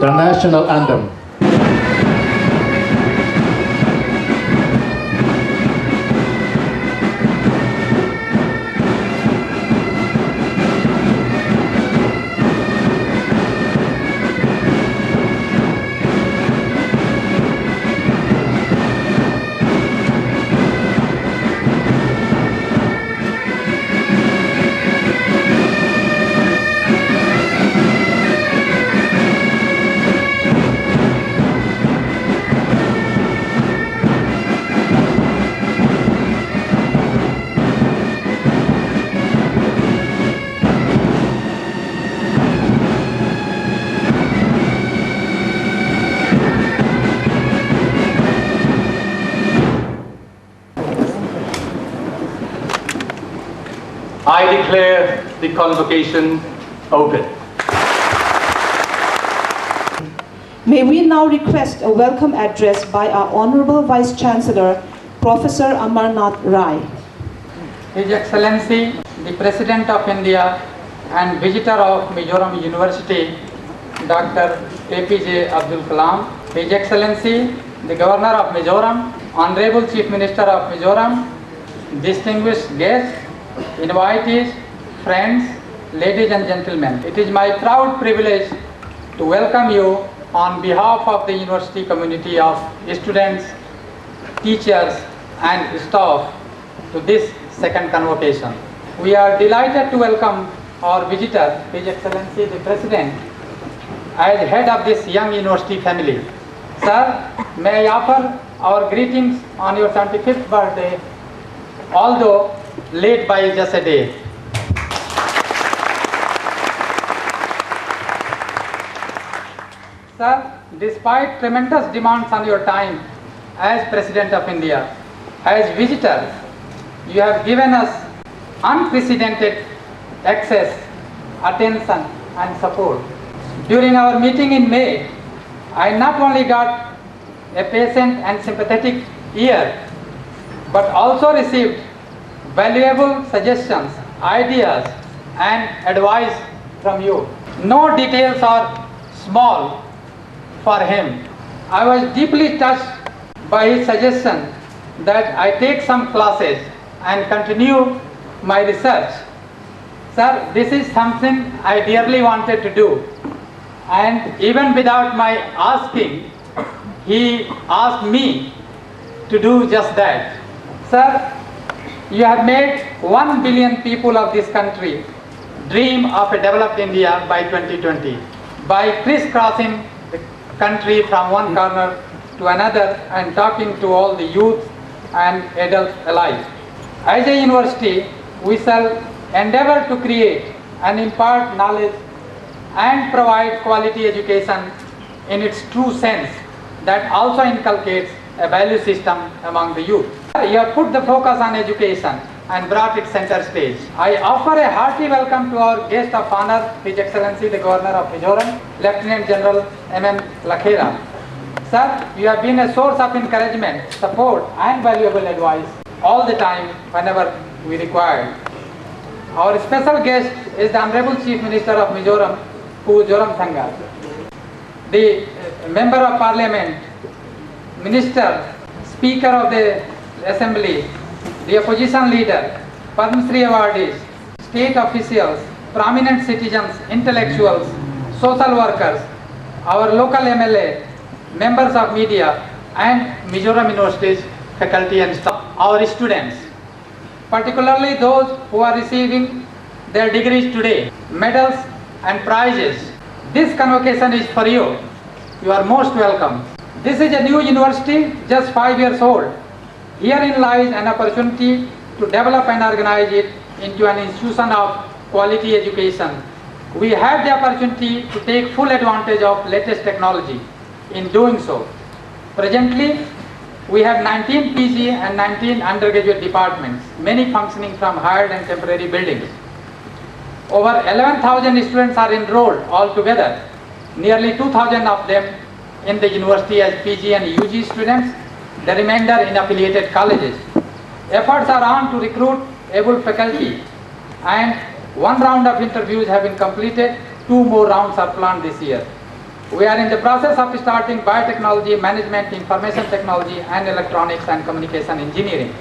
the national anthem. I declare the convocation open. May we now request a welcome address by our Honorable Vice Chancellor, Professor Amarnath Rai. His Excellency, the President of India and Visitor of Mizoram University, Dr. APJ Abdul Kalam, His Excellency, the Governor of Mizoram, Honorable Chief Minister of Mizoram, distinguished guests, invitees, friends, ladies and gentlemen. It is my proud privilege to welcome you on behalf of the university community of students, teachers and staff to this second convocation. We are delighted to welcome our visitor, His Excellency the President, as head of this young university family. Sir, may I offer our greetings on your 75th birthday, although late by just a day. Sir, despite tremendous demands on your time as President of India, as visitor, you have given us unprecedented access, attention and support. During our meeting in May, I not only got a patient and sympathetic ear, but also received valuable suggestions, ideas and advice from you. No details are small for him. I was deeply touched by his suggestion that I take some classes and continue my research. Sir, this is something I dearly wanted to do, and even without my asking, he asked me to do just that. Sir, you have made 1 billion people of this country dream of a developed India by 2020 by crisscrossing the country from one corner to another and talking to all the youth and adults alike. As a university, we shall endeavor to create and impart knowledge and provide quality education in its true sense that also inculcates a value system among the youth. You have put the focus on education and brought it center stage. I offer a hearty welcome to our guest of honor, His Excellency the Governor of Mizoram, Lieutenant General M.M. Lakhera. Sir, you have been a source of encouragement, support and valuable advice all the time whenever we required. Our special guest is the Honorable Chief Minister of Mizoram, Pu Joram Thanga, the Member of Parliament, Minister, Speaker of the Assembly, the opposition leader, Padma Shri awardees, state officials, prominent citizens, intellectuals, social workers, our local MLA, members of media and Mizoram University's faculty and staff, our students, particularly those who are receiving their degrees today, medals and prizes. This convocation is for you. You are most welcome. This is a new university, just 5 years old. Herein lies an opportunity to develop and organize it into an institution of quality education. We have the opportunity to take full advantage of latest technology. In doing so, presently we have 19 PG and 19 undergraduate departments, many functioning from hired and temporary buildings. Over 11,000 students are enrolled altogether, nearly 2,000 of them in the university as PG and UG students, the remainder in affiliated colleges. Efforts are on to recruit able faculty, and one round of interviews have been completed, 2 more rounds are planned this year. We are in the process of starting biotechnology, management, information technology, and electronics and communication engineering,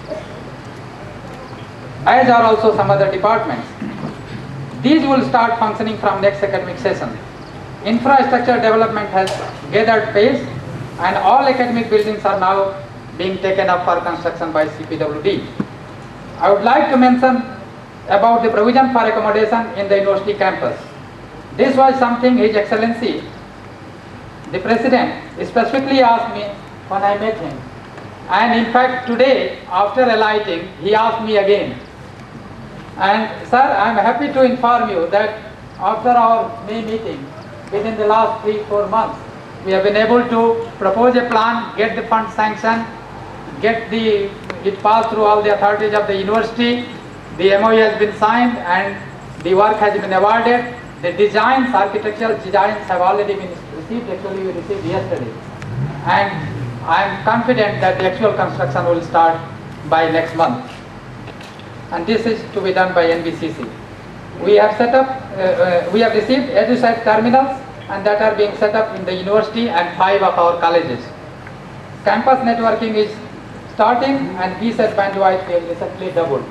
as are also some other departments. These will start functioning from next academic session. Infrastructure development has gathered pace, and all academic buildings are now being taken up for construction by CPWD. I would like to mention about the provision for accommodation in the university campus. This was something His Excellency, the President, specifically asked me when I met him. And in fact, today, after alighting, he asked me again. And sir, I am happy to inform you that after our May meeting, within the last 3-4 months, we have been able to propose a plan, get the fund sanctioned, get it passed through all the authorities of the university. The MOU has been signed and the work has been awarded. The designs, architectural designs have already been received. Actually, we received yesterday. And I am confident that the actual construction will start by next month. And this is to be done by NBCC. We have set up, we have received EduSite terminals, and that are being set up in the university and 5 of our colleges. Campus networking is starting, and VSET bandwidth we have recently doubled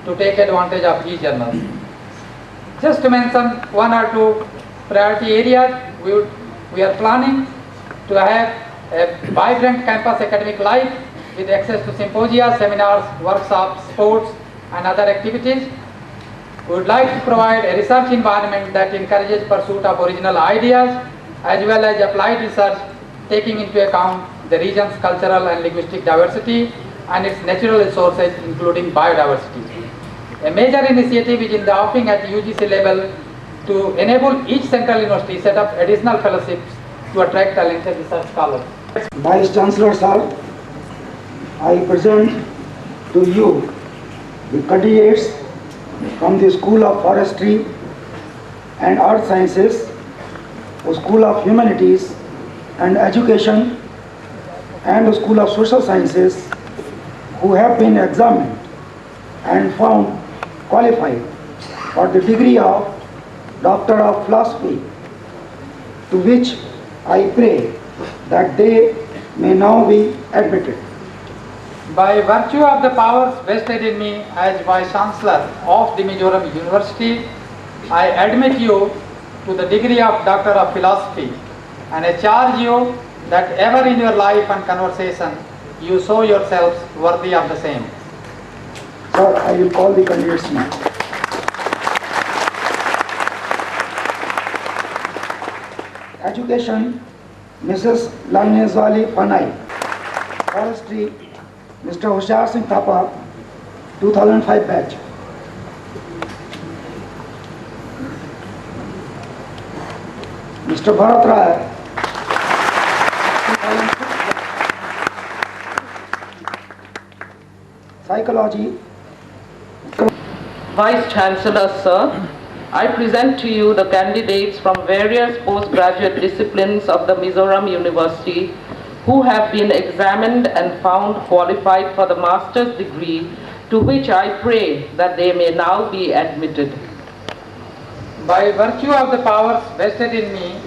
to take advantage of e-journals. Just to mention 1 or 2 priority areas, we are planning to have a vibrant campus academic life with access to symposia, seminars, workshops, sports, and other activities. We would like to provide a research environment that encourages pursuit of original ideas as well as applied research, taking into account the region's cultural and linguistic diversity and its natural resources, including biodiversity. A major initiative is in the offering at UGC level to enable each central university set up additional fellowships to attract talented research scholars. Vice Chancellor Sir, I present to you the candidates from the School of Forestry and Earth Sciences, the School of Humanities and Education, and the School of Social Sciences, who have been examined and found qualified for the degree of Doctor of Philosophy, to which I pray that they may now be admitted. By virtue of the powers vested in me as Vice Chancellor of the Mizoram University, I admit you to the degree of Doctor of Philosophy, and I charge you that ever in your life and conversation you show yourselves worthy of the same. Sir, I will call the candidates now. Education, Mrs. Lanezwali Panay. Forestry, Mr. Hushar Singh Thapa, 2005 batch. Mr. Bharat Rai, 2006 batch. Psychology. Vice Chancellor, Sir, I present to you the candidates from various postgraduate disciplines of the Mizoram University who have been examined and found qualified for the master's degree, to which I pray that they may now be admitted. By virtue of the powers vested in me,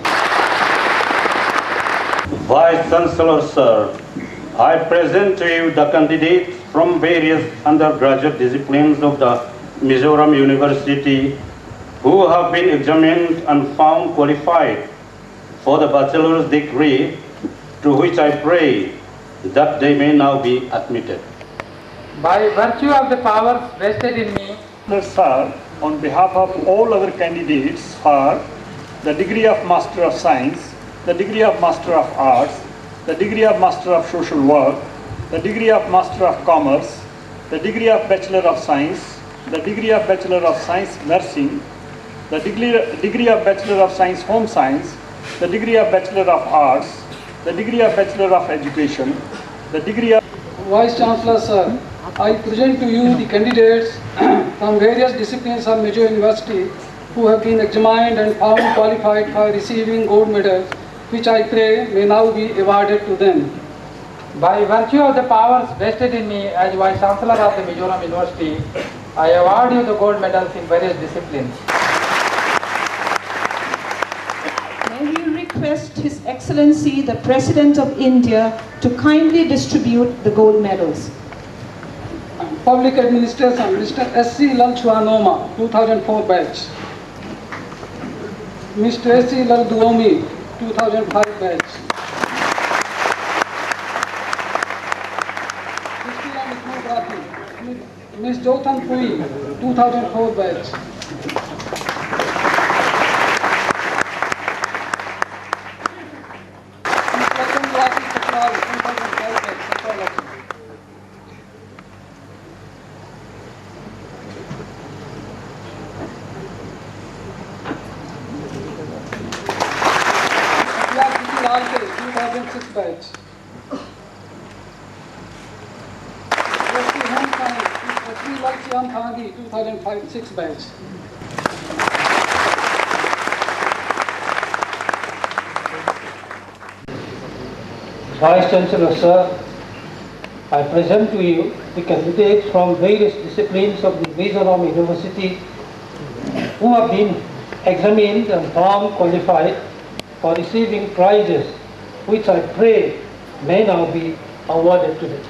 Vice Chancellor, Sir, I present to you the candidates from various undergraduate disciplines of the Mizoram University who have been examined and found qualified for the bachelor's degree, to which I pray that they may now be admitted. by virtue of the powers vested in me, Sir, on behalf of all other candidates for the degree of Master of Science, the degree of Master of Arts, the degree of Master of Social Work, the degree of Master of Commerce, the degree of Bachelor of Science, the degree of Bachelor of Science Nursing, the degree of Bachelor of Science Home Science, the degree of Bachelor of Arts, the degree of Bachelor of Education, the degree of... Vice Chancellor, Sir, I present to you the candidates from various disciplines of MzU University who have been examined and found qualified for receiving gold medals, which I pray may now be awarded to them. by virtue of the powers vested in me as Vice Chancellor of the Mizoram University, I award you the gold medals in various disciplines. May we request request His Excellency the President of India to kindly distribute the gold medals. Public Administration, Mr. S.C. Lal Chuanoma, 2004 batch. Mr. S.C. Lal Duomi, 2005 batch. Ms. Jothan Pui, 2004 batch. Ms. Lakshmi Rati Sakral, 2005 batch. Sakral. Lal Ke, 2006 batch. Lal Thagi, 2005-6 batch. Vice Chancellor, sir, I present to you the candidates from various disciplines of the Mizoram University who have been examined and found qualified for receiving prizes, which I pray may now be awarded to them.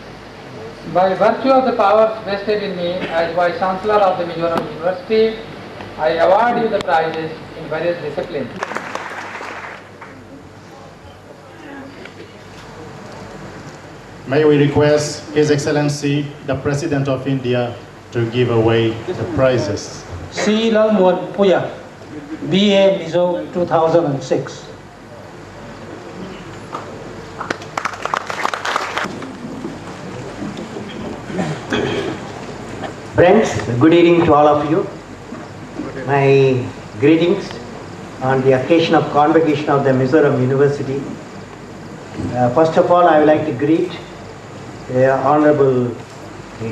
By virtue of the powers vested in me as Vice Chancellor of the Mizoram University, I award you the prizes in various disciplines. May we request His Excellency, the President of India, to give away the prizes. C. Lalmuan Puya, BA Mizo 2006. Friends, good evening to all of you. My greetings on the occasion of Convocation of the Mizoram University. First of all, I would like to greet the Honorable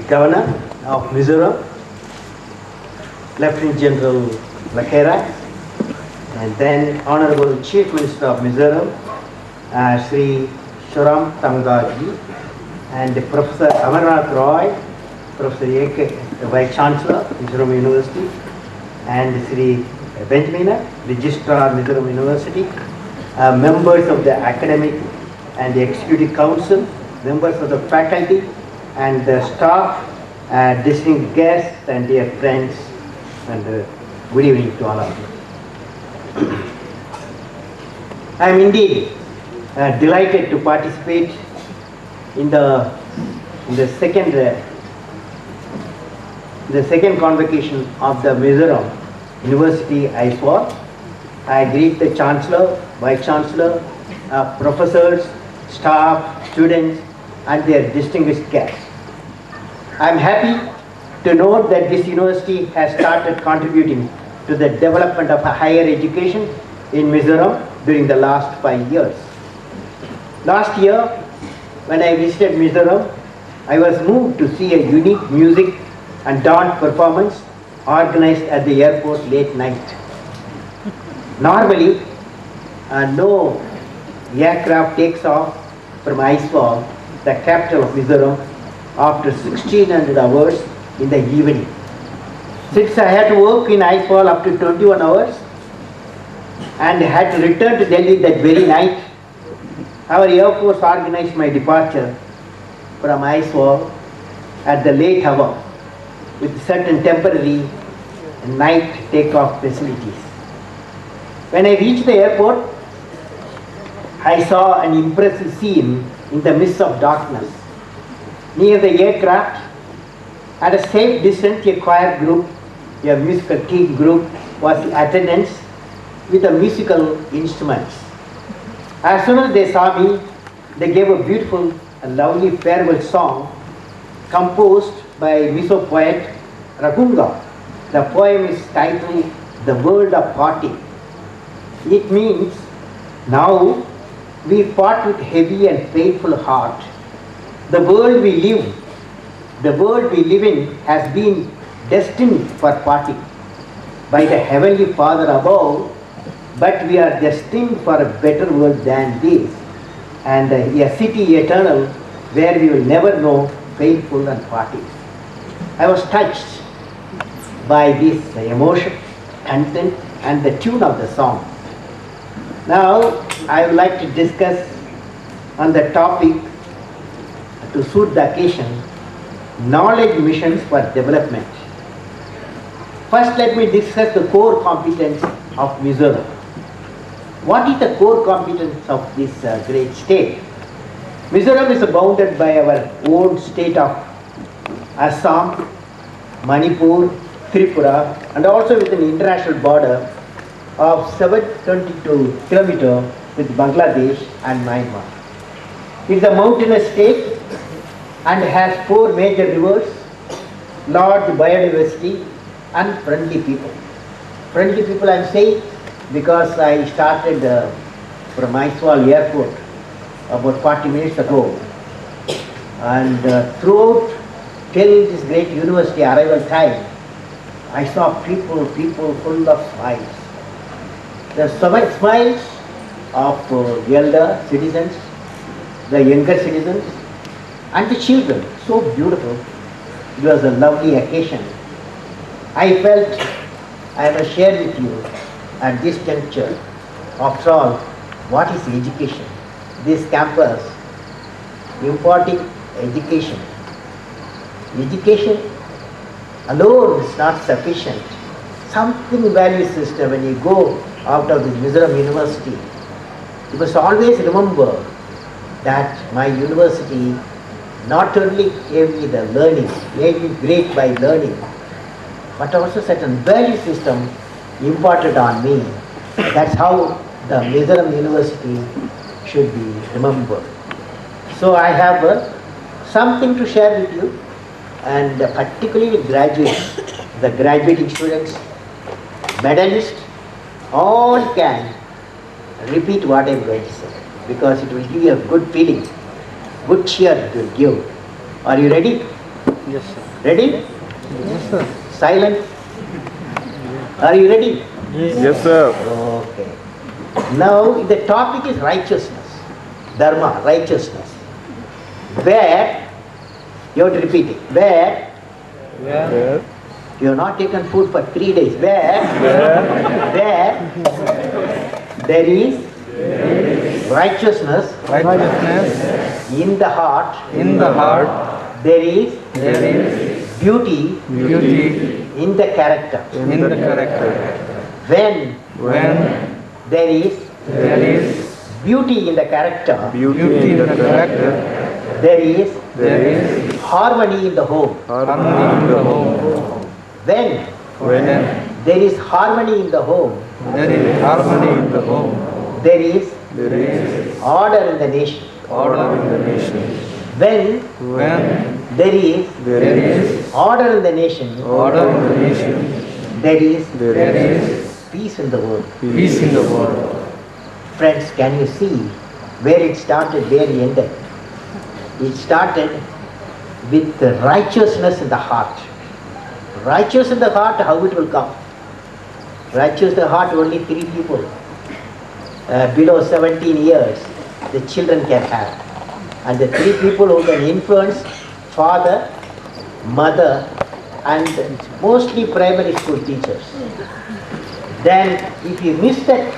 Governor of Mizoram, Lieutenant General Lakera, and then Honorable Chief Minister of Mizoram, Sri Shoram Tamgaji, and Professor Amarnath Roy, Professor A.K., Vice Chancellor, Mizoram University, and Sri Benjamina, Registrar, Mizoram University, members of the academic and the executive council, members of the faculty and the staff, distinguished guests and dear friends, and good evening to all of you. I am indeed delighted to participate in the second convocation of the Mizoram University ISWAR. I greet the Chancellor, Vice Chancellor, professors, staff, students, and their distinguished guests. I am happy to note that this university has started contributing to the development of higher education in Mizoram during the last 5 years. Last year, when I visited Mizoram, I was moved to see a unique music and dance performance organized at the airport late night. Normally, no aircraft takes off from Aizawl, the capital of Mizoram, after 1600 hours in the evening. Since I had to work in Aizawl up to 21 hours and had to return to Delhi that very night, our Air Force organized my departure from Aizawl at the late hour with certain temporary night takeoff facilities. When I reached the airport, I saw an impressive scene in the midst of darkness. Near the aircraft, at a safe distance, a choir group, a musical team group was in attendance with the musical instruments. As soon as they saw me, they gave a beautiful and lovely farewell song composed by Mizo poet Ragunga. The poem is titled The World of Parting. It means, now we part with heavy and painful heart. The world we live in has been destined for parting by the Heavenly Father above, but we are destined for a better world than this, and a city eternal where we will never know painful and parting. I was touched by this emotion, content, and the tune of the song. Now, I would like to discuss on the topic to suit the occasion, knowledge missions for development. First, let me discuss the core competence of Mizoram. What is the core competence of this great state? Mizoram is bounded by our own state of Assam, Manipur, Tripura, and also with an international border of 722 kilometers with Bangladesh and Myanmar. It is a mountainous state and has 4 major rivers, large biodiversity and friendly people. Friendly people I am saying because I started from Mysore airport about 40 minutes ago, and throughout till this great university arrival time, I saw people full of smiles. The smiles of elder citizens, the younger citizens, and the children, so beautiful. It was a lovely occasion. I felt I must share with you at this juncture, after all, what is education? This campus imparting education. Education alone is not sufficient. Something value system when you go out of this Mizoram University. You must always remember that my university not only gave me the learning, made me great by learning, but also certain value system imparted on me. That's how the Mizoram University should be remembered. So I have something to share with you, and particularly with graduates, the graduating students, medalists, all can repeat what I am going to say, because it will give you a good feeling, good cheer it will give. Are you ready? Yes, sir. Ready? Yes, sir. Silent? Are you ready? Yes, sir. Okay. Now the topic is righteousness, dharma, righteousness. Where, you have to repeat it, where you have not taken food for 3 days, where there is righteousness in the heart, there is beauty in the character. When there is beauty in the character, there is harmony in the home. When there is harmony in the home, there is order in the nation. When there is order in the nation, there is peace in the world. Friends, can you see where it started, where it ended? It started with the righteousness in the heart. Righteous in the heart, how it will come? Righteous in the heart, only 3 people. Below 17 years, the children can have. And the 3 people who can influence, father, mother, and mostly primary school teachers. Then if you miss that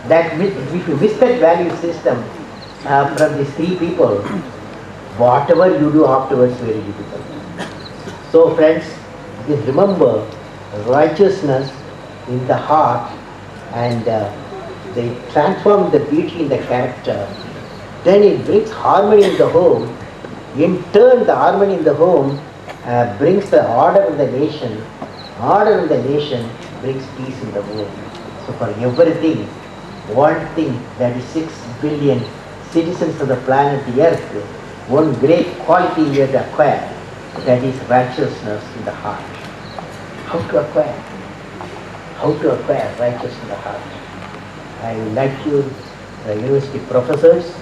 value system from these 3 people, whatever you do afterwards is very difficult. So friends, just remember righteousness in the heart, and they transform the beauty in the character. Then it brings harmony in the home. In turn, the harmony in the home brings the order in the nation. Order in the nation brings peace in the world. So for everything, one thing, that is 6 billion citizens of the planet Earth, one great quality you have to acquire, that is righteousness in the heart. How to acquire? How to acquire righteousness in the heart? I would like you, the university professors,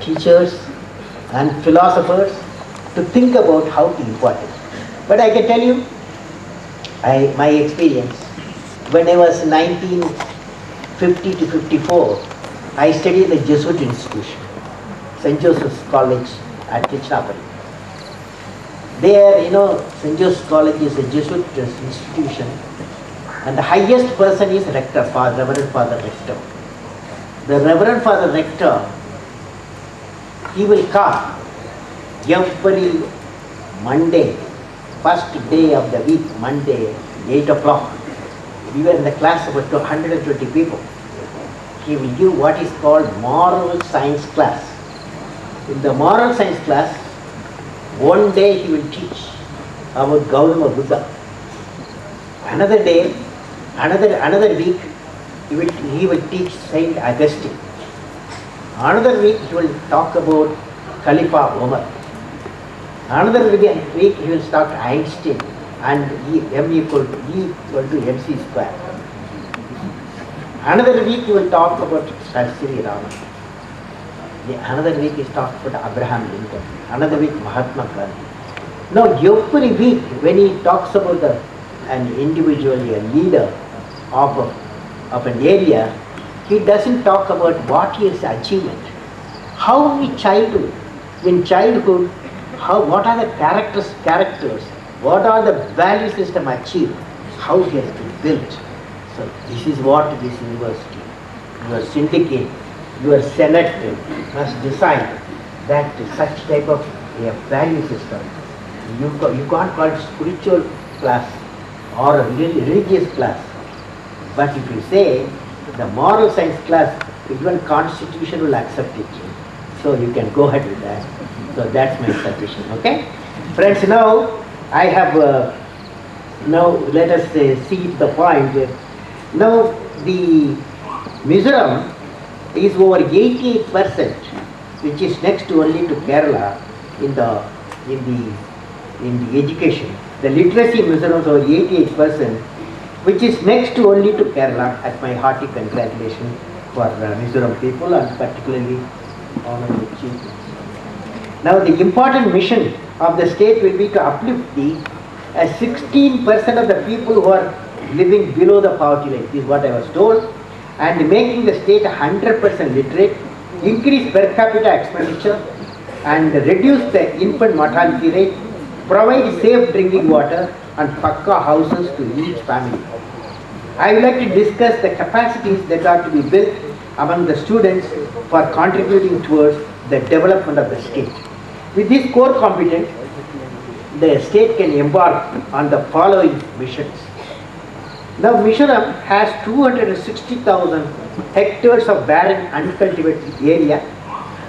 teachers and philosophers, to think about how to impart it. But I can tell you, my experience, when I was 1950 to 54, I studied in the Jesuit institution, St. Joseph's College at Tichinapalli. There, St. Joseph's College is a Jesuit institution, and the highest person is Rector, Reverend Father Rector. the Reverend Father Rector, he will come every Monday, first day of the week, Monday, 8 o'clock. We were in the class of about 120 people. He will give what is called moral science class. In the moral science class, one day he will teach about Gautama Buddha. Another day, another week, he will teach Saint Augustine. Another week he will talk about Khalifa Umar. Another week he will talk Einstein and M equal to MC square. Another week he will talk about Sri Rama. Another week he talks about Abraham Lincoln. Another week Mahatma Gandhi. Now every week when he talks about an individual, a leader of an area, he doesn't talk about what is achievement. How in childhood, what are the characters, what are the value system achieved, how he has been built. So this is what this university, your syndicate, your senate must decide that such type of a value system, you can't call it spiritual class or a religious class. But if you say the moral science class, even constitution will accept it. So you can go ahead with that. So that's my suggestion, okay? Friends, now I have, now let us see the point. Now the Mizoram is over 88%, which is next only to Kerala in the education. The literacy in Mizoram is over 88%, which is next only to Kerala. At my hearty congratulations for Mizoram people and particularly honorable chief. Now the important mission of the state will be to uplift the 16% of the people who are living below the poverty line. This is what I was told. And making the state 100% literate, increase per capita expenditure and reduce the infant mortality rate, provide safe drinking water and pakka houses to each family. I would like to discuss the capacities that are to be built among the students for contributing towards the development of the state. With this core competence, the state can embark on the following missions. Now Mizoram has 260,000 hectares of barren uncultivated area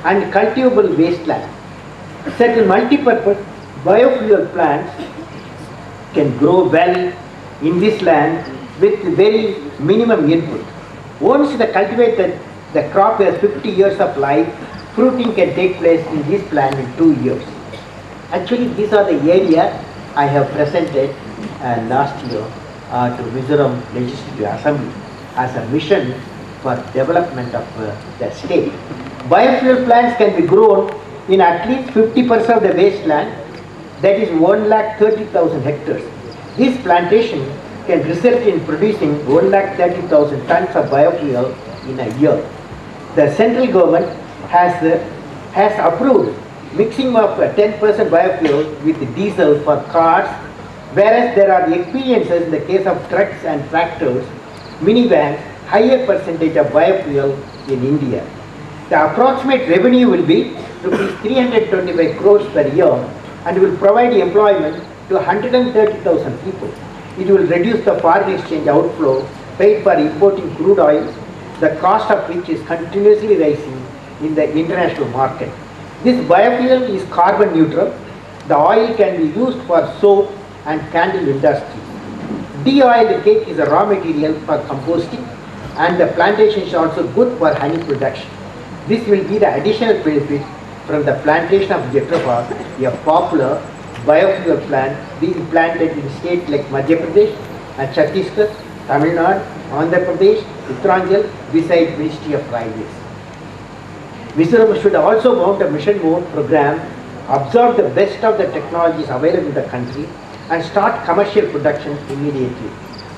and cultivable wasteland. Certain multi-purpose biofuel plants can grow well in this land with very minimum input. Once the crop has 50 years of life, fruiting can take place in this plant in 2 years. Actually, these are the areas I have presented last year to Mizoram Legislative Assembly as a mission for development of the state. Biofuel plants can be grown in at least 50% of the wasteland, that is 130,000 hectares. This plantation can result in producing 130,000 tons of biofuel in a year. The central government has approved mixing of 10% biofuel with diesel for cars, whereas there are experiences in the case of trucks and tractors, minivans, higher percentage of biofuel in India. The approximate revenue will be rupees 325 crores per year and will provide employment to 130,000 people. It will reduce the foreign exchange outflow paid for importing crude oil, the cost of which is continuously rising in the international market. This biofuel is carbon neutral. The oil can be used for soap and candle industry. De-oiled cake is a raw material for composting, and the plantation is also good for honey production. This will be the additional benefit from the plantation of Jethrofa, a popular biofuel plant being planted in states like Madhya Pradesh and Chhattisgarh, Tamil Nadu, Andhra Pradesh, Uttaranchal, besides Ministry of Railways. Mizoram should also mount a mission mode program, absorb the best of the technologies available in the country and start commercial production immediately.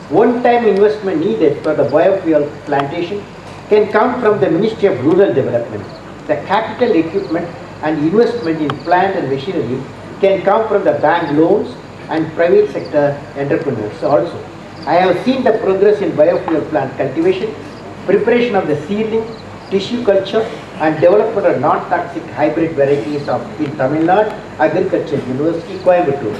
One-time investment needed for the biofuel plantation can come from the Ministry of Rural Development. The capital equipment and investment in plant and machinery can come from the bank loans and private sector entrepreneurs also. I have seen the progress in biofuel plant cultivation, preparation of the seedling, tissue culture, and development of non-toxic hybrid varieties in Tamil Nadu Agriculture University, Coimbatore.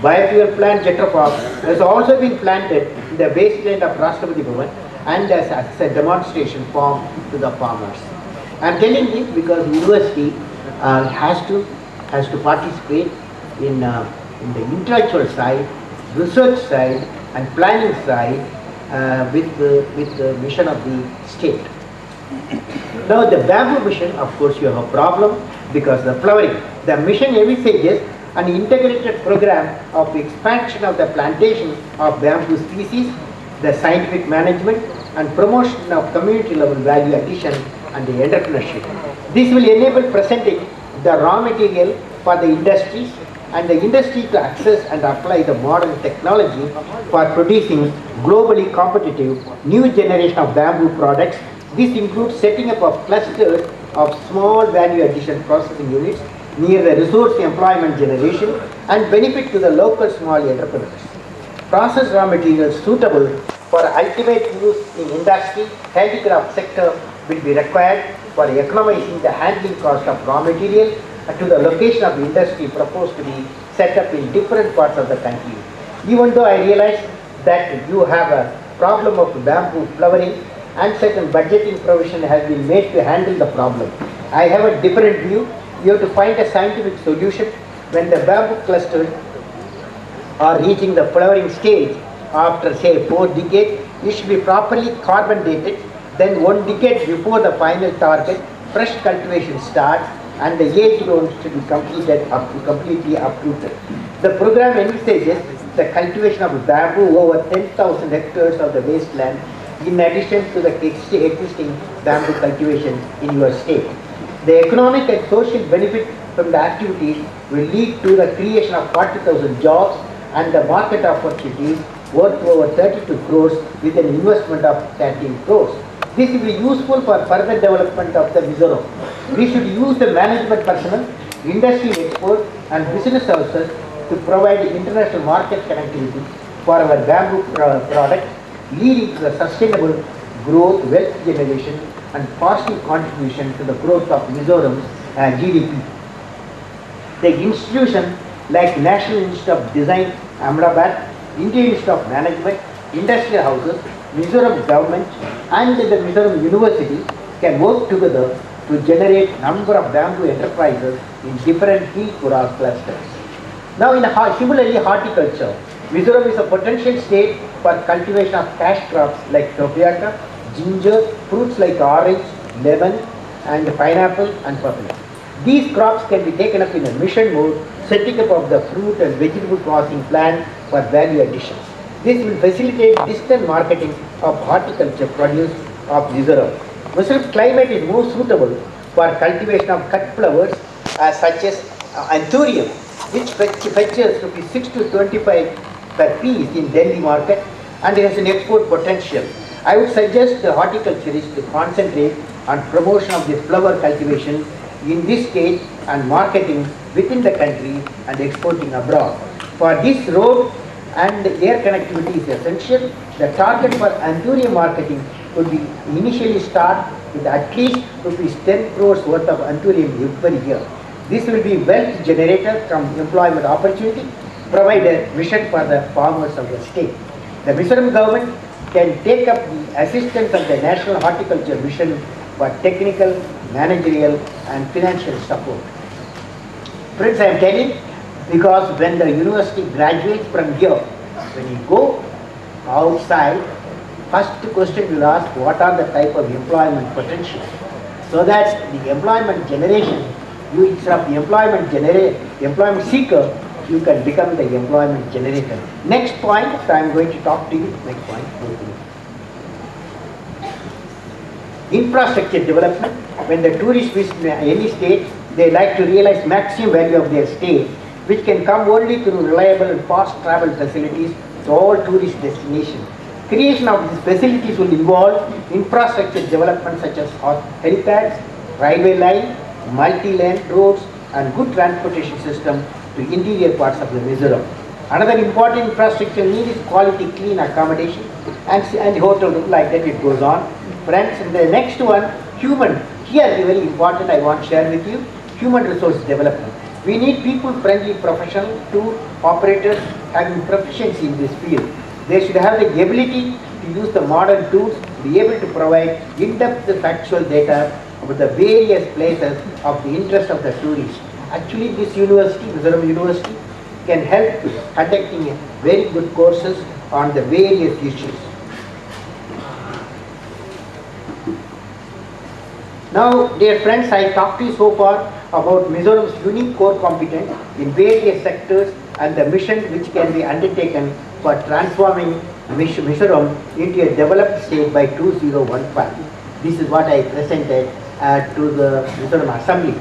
Biofuel plant Jetafarm has also been planted in the wasteland of Rashtrapati Bhavan and as a demonstration farm to the farmers. I am telling this because university has to participate in the intellectual side, research side, and planning side with the mission of the state. Now the bamboo mission, of course, you have a problem because the flowering. The mission envisages an integrated program of expansion of the plantation of bamboo species, the scientific management, and promotion of community level value addition and the entrepreneurship. This will enable presenting the raw material for the industries and the industry to access and apply the modern technology for producing globally competitive new generation of bamboo products. This includes setting up of clusters of small value addition processing units near the resource employment generation and benefit to the local small entrepreneurs. Processed raw materials suitable for ultimate use in industry, handicraft sector will be required for economizing the handling cost of raw material to the location of industry proposed to be set up in different parts of the country. Even though I realize that you have a problem of bamboo flowering and certain budgeting provision has been made to handle the problem, I have a different view. You have to find a scientific solution when the bamboo clusters are reaching the flowering stage after say 4 decades. It should be properly carbon dated. Then 1 decade before the final target, fresh cultivation starts and the age zones should be completely uprooted. The program envisages the cultivation of bamboo over 10,000 hectares of the wasteland in addition to the existing bamboo cultivation in your state. The economic and social benefit from the activities will lead to the creation of 40,000 jobs and the market opportunities worth over 32 crores with an investment of 13 crores. This will be useful for further development of the Mizoram. We should use the management personnel, industry exports and business houses to provide international market connectivity for our bamboo product, leading to the sustainable growth, wealth generation and positive contribution to the growth of Mizoram's GDP. The institution like National Institute of Design, Ahmedabad, Indian Institute of Management, industrial houses, Mizoram government and the Mizoram University can work together to generate number of bamboo enterprises in different field clusters. Now similarly horticulture. Mizoram is a potential state for cultivation of cash crops like tobacco, ginger, fruits like orange, lemon and pineapple and papaya. These crops can be taken up in a mission mode, setting up of the fruit and vegetable processing plant for value addition. This will facilitate distant marketing of horticulture produce of Mizoram. Mizoram's climate is more suitable for cultivation of cut flowers such as anthurium, which fetches rupees 6 to 25 per piece in Delhi market and has an export potential. I would suggest the horticulturists to concentrate on promotion of the flower cultivation in this state and marketing within the country and exporting abroad. For this road and air connectivity is essential. The target for anthurium marketing could be initially start with at least rupees 10 crores worth of anthurium every year. This will be wealth generator from employment opportunity, provide a mission for the farmers of the state. The Mizoram government can take up the assistance of the National Horticulture Mission for technical, managerial and financial support. Friends, I am telling because when the university graduates from here, when you go outside, first question will ask what are the type of employment potential. So that the employment generation, you instead of the employment seeker, you can become the employment generator. Next point, so I am going to talk to you. Next point. Infrastructure development. When the tourists visit any state, they like to realize maximum value of their stay, which can come only through reliable and fast travel facilities to all tourist destinations. Creation of these facilities will involve infrastructure development such as helipads, railway line, multi-lane roads and good transportation system to interior parts of the Mizoram. Another important infrastructure need is quality clean accommodation and hotel room, like that it goes on. Friends, the next one Here very important I want to share with you, human resource development. We need people-friendly professionals to operators having proficiency in this field. They should have the ability to use the modern tools, be able to provide in-depth factual data about the various places of the interest of the tourists. Actually, this university, Mizoram University, can help conducting very good courses on the various issues. Now, dear friends, I talked to you so far about Mizoram's unique core competence in various sectors and the mission which can be undertaken for transforming Mizoram into a developed state by 2015. This is what I presented to the Mizoram Assembly,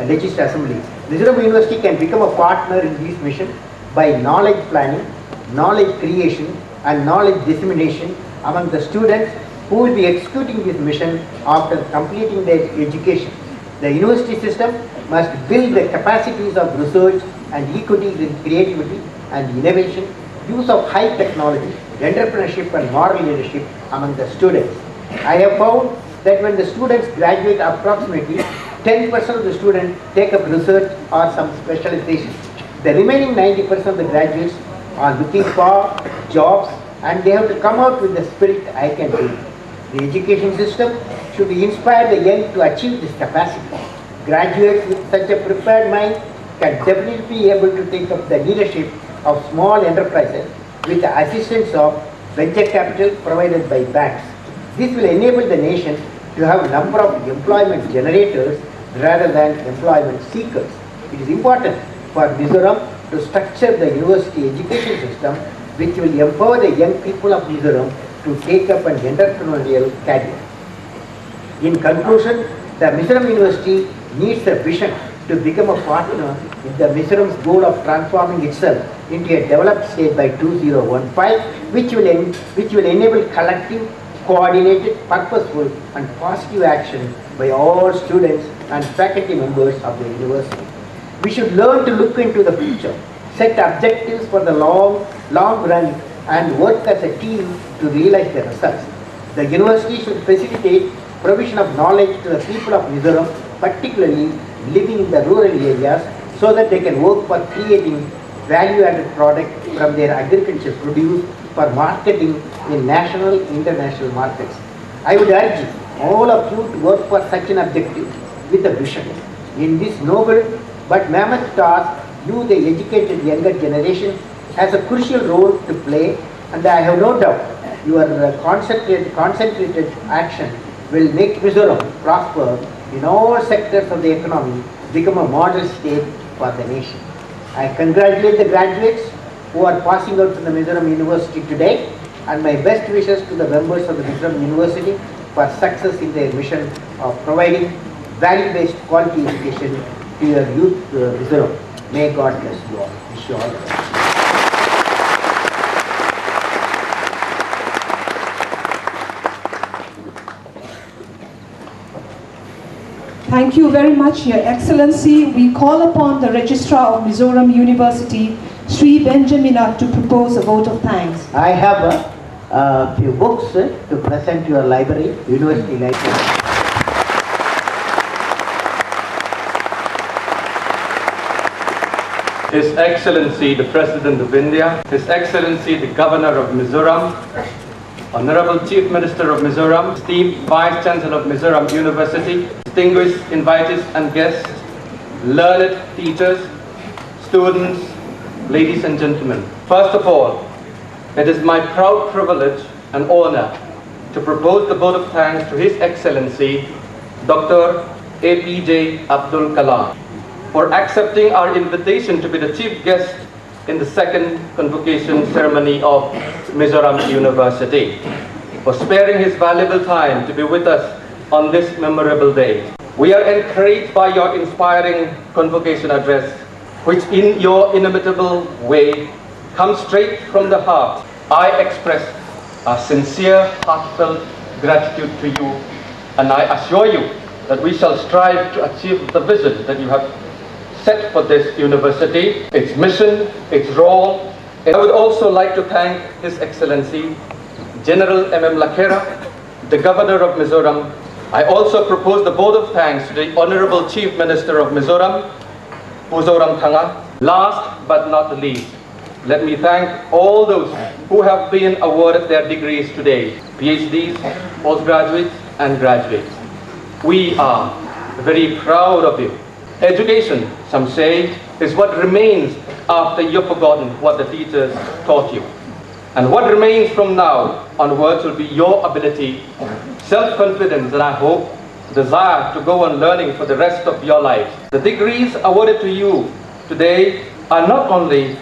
Legislative Assembly. Mizoram University can become a partner in this mission by knowledge planning, knowledge creation and knowledge dissemination among the students who will be executing this mission after completing their education. The university system must build the capacities of research and equity with creativity and innovation, use of high technology, entrepreneurship and moral leadership among the students. I have found that when the students graduate, approximately 10% of the students take up research or some specialization. The remaining 90% of the graduates are looking for jobs and they have to come out with the spirit, I can do it. The education system should inspire the young to achieve this capacity. Graduates with such a prepared mind can definitely be able to take up the leadership of small enterprises with the assistance of venture capital provided by banks. This will enable the nation to have a number of employment generators rather than employment seekers. It is important for Mizoram to structure the university education system which will empower the young people of Mizoram to take up an entrepreneurial career. In conclusion, the Mizoram University needs a vision to become a partner in the Mizoram's goal of transforming itself into a developed state by 2015, which will enable collective, coordinated, purposeful and positive action by all students and faculty members of the university. We should learn to look into the future, set objectives for the long run and work as a team to realize the results. The university should facilitate provision of knowledge to the people of Mizoram, particularly living in the rural areas, so that they can work for creating value-added product from their agricultural produce for marketing in national, international markets. I would urge all of you to work for such an objective with a vision. In this noble but mammoth task, you, the educated younger generation, has a crucial role to play, and I have no doubt your concentrated action will make Mizoram prosper in all sectors of the economy, become a model state for the nation. I congratulate the graduates who are passing out from the Mizoram University today, and my best wishes to the members of the Mizoram University for success in their mission of providing value-based quality education to your youth, Mizoram. May God bless you all. Wish you all the best. Thank you very much, Your Excellency. We call upon the Registrar of Mizoram University, Sri Benjamina, to propose a vote of thanks. I have a few books to present to your library, University Library. His Excellency the President of India, His Excellency the Governor of Mizoram, Honorable Chief Minister of Mizoram, esteemed Vice Chancellor of Mizoram University, distinguished invitees and guests, learned teachers, students, ladies and gentlemen. First of all, it is my proud privilege and honor to propose the vote of thanks to His Excellency Dr. APJ Abdul Kalam for accepting our invitation to be the chief guest in the second convocation ceremony of Mizoram University, for sparing his valuable time to be with us on this memorable day. We are encouraged by your inspiring convocation address, which in your inimitable way comes straight from the heart. I express a sincere, heartfelt gratitude to you, and I assure you that we shall strive to achieve the vision that you have set for this university, its mission, its role. And I would also like to thank His Excellency General M.M. Lakera, the Governor of Mizoram, I also propose the vote of thanks to the Honorable Chief Minister of Mizoram, Mizoram Thanga. Last but not the least, let me thank all those who have been awarded their degrees today, PhDs, postgraduates, and graduates. We are very proud of you. Education, some say, is what remains after you've forgotten what the teachers taught you. And what remains from now onwards will be your ability, self-confidence, and I hope, desire to go on learning for the rest of your life. The degrees awarded to you today are not only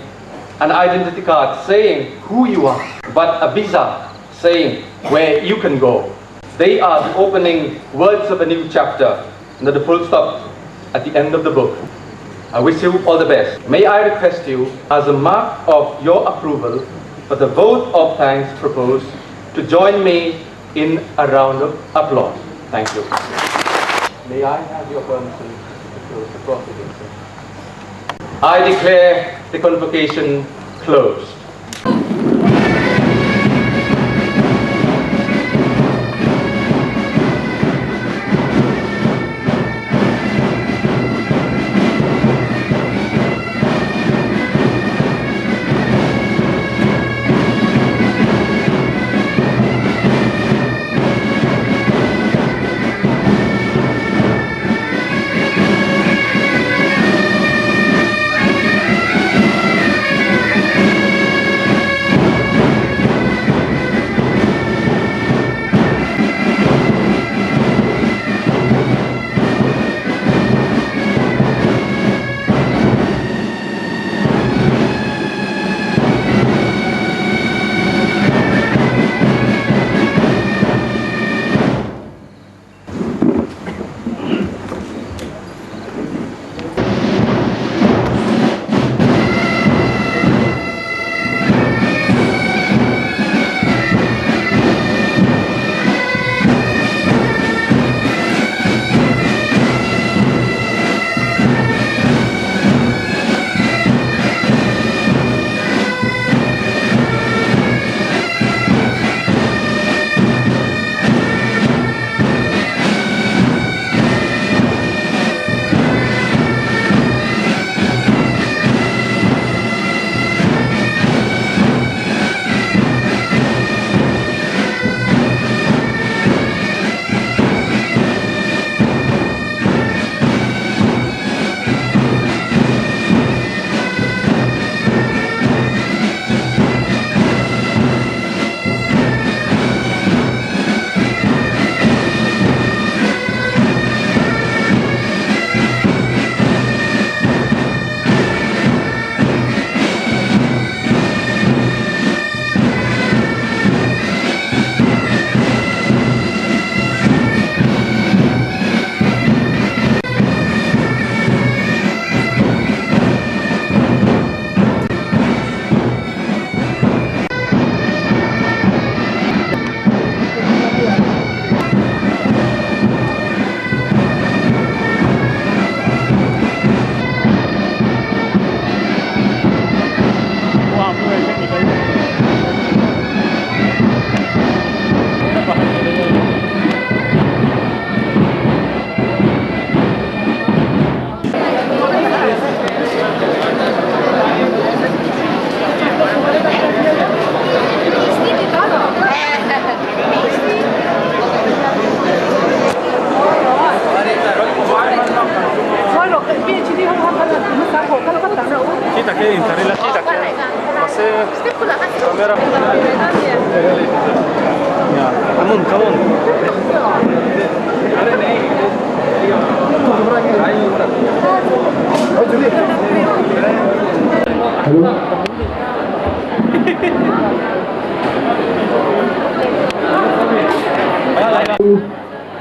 an identity card saying who you are, but a visa saying where you can go. They are the opening words of a new chapter, and the full stop at the end of the book. I wish you all the best. May I request you, as a mark of your approval for the vote of thanks proposed, to join me in a round of applause. Thank you. May I have your permission to close the proceedings? I declare the convocation closed.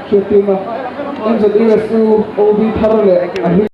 Shooting MzU OB Tharole